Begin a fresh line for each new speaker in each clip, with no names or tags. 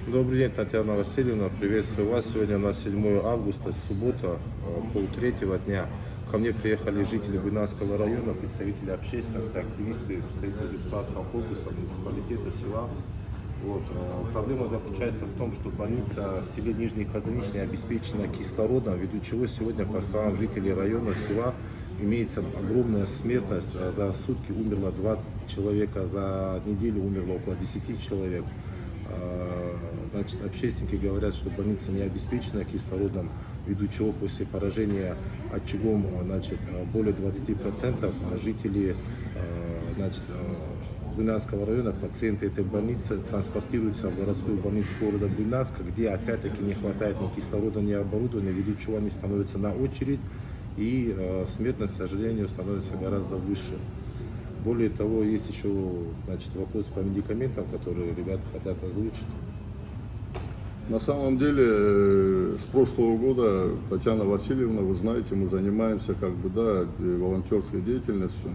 Добрый день, Татьяна Васильевна. Приветствую вас. Сегодня у нас 7 августа, суббота, полтретьего дня. Ко мне приехали жители Буйнакского района, представители общественности, активисты, представители депутатского корпуса, муниципалитета, села. Проблема заключается в том, что больница в селе Нижний Казанич не обеспечена кислородом, ввиду чего сегодня, по словам жителей района, села, имеется огромная смертность. За сутки умерло 2 человека, за неделю умерло около 10 человек. Общественники говорят, что больница не обеспечена кислородом, ввиду чего после поражения очагом более 20% жителей Буйнакского района, пациенты этой больницы транспортируются в городскую больницу города Буйнакска, где опять-таки не хватает ни кислорода, ни оборудования, ввиду чего они становятся на очередь, и смертность, к сожалению, становится гораздо выше. Более того, есть еще вопрос по медикаментам, которые ребята хотят озвучить.
На самом деле, с прошлого года, Татьяна Васильевна, вы знаете, мы занимаемся волонтерской деятельностью.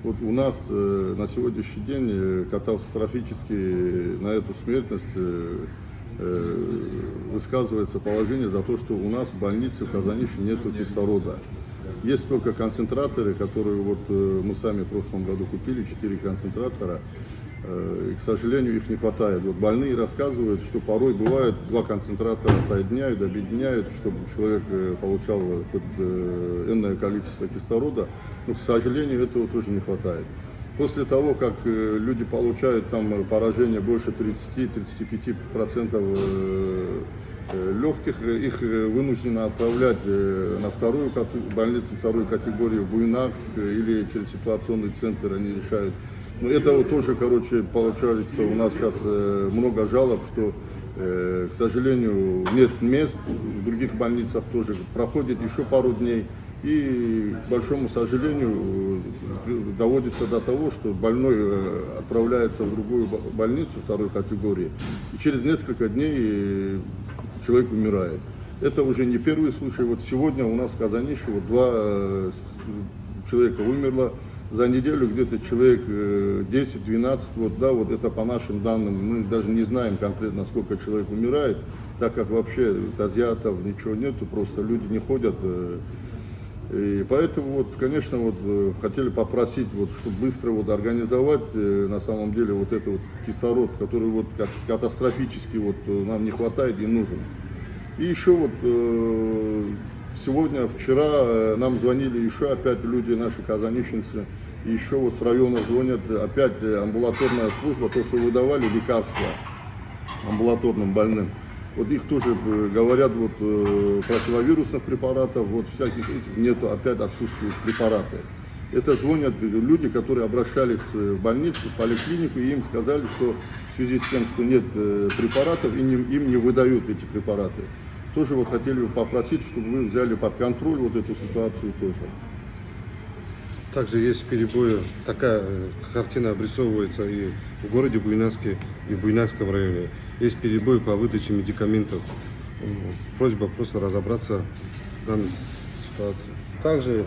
Вот у нас на сегодняшний день катастрофически на эту смертность высказывается положение за то, что у нас в больнице в Казанище нету кислорода. Есть только концентраторы, которые мы сами в прошлом году купили, 4 концентратора. И, к сожалению, их не хватает. Больные рассказывают, что порой бывает 2 концентратора соединяют, объединяют, чтобы человек получал хоть энное количество кислорода, но, к сожалению, этого тоже не хватает. После того, как люди получают поражение больше 30-35% легких, их вынуждено отправлять на больницу второй категории в Буйнакск или через ситуационный центр они решают. Но это тоже, получается, у нас сейчас много жалоб, что, к сожалению, нет мест, в других больницах тоже проходит еще пару дней. И, к большому сожалению, доводится до того, что больной отправляется в другую больницу второй категории, и через несколько дней человек умирает. Это уже не первый случай. Сегодня у нас в Казанище 2 человека умерло. За неделю где-то человек 10-12, это по нашим данным, мы даже не знаем конкретно, сколько человек умирает, так как вообще тазиатов ничего нету, просто люди не ходят. И поэтому, конечно, хотели попросить, чтобы быстро организовать, на самом деле, этот кислород, который катастрофически нам не хватает и нужен. И еще сегодня, вчера нам звонили еще опять люди, наши казанищенцы, еще с района звонят опять амбулаторная служба, то, что выдавали лекарства амбулаторным больным. Их тоже говорят, противовирусных препаратов, всяких этих нету, опять отсутствуют препараты. Это звонят люди, которые обращались в больницу, в поликлинику, и им сказали, что в связи с тем, что нет препаратов, им не выдают эти препараты. Тоже хотели бы попросить, чтобы вы взяли под контроль эту ситуацию тоже.
Также есть перебои, такая картина обрисовывается и в городе Буйнакске, и в Буйнакском районе. Есть перебои по выдаче медикаментов. Просьба просто разобраться в данной ситуации.
Также,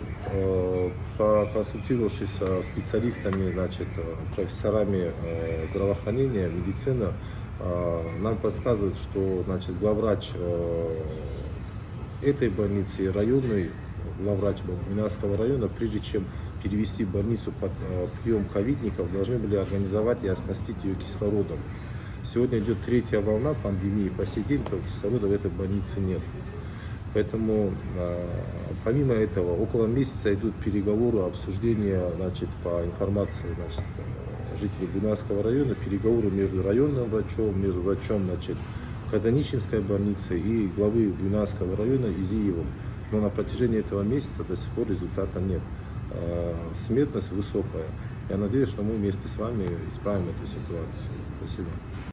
проконсультировавшись со специалистами, профессорами здравоохранения, медицины, нам подсказывают, что главврач этой больницы и районный главврач Буйнакского района, прежде чем перевести больницу под прием ковидников, должны были организовать и оснастить ее кислородом. Сегодня идет 3-я волна пандемии, по сей день кислорода в этой больнице нет. Поэтому, помимо этого, около месяца идут переговоры, обсуждения, по информации жителей Буйнакского района, переговоры между районным врачом, между врачом Казанищенской больницы и главы Буйнакского района Изиевым. Но на протяжении этого месяца до сих пор результата нет. Смертность высокая. Я надеюсь, что мы вместе с вами исправим эту ситуацию. Спасибо.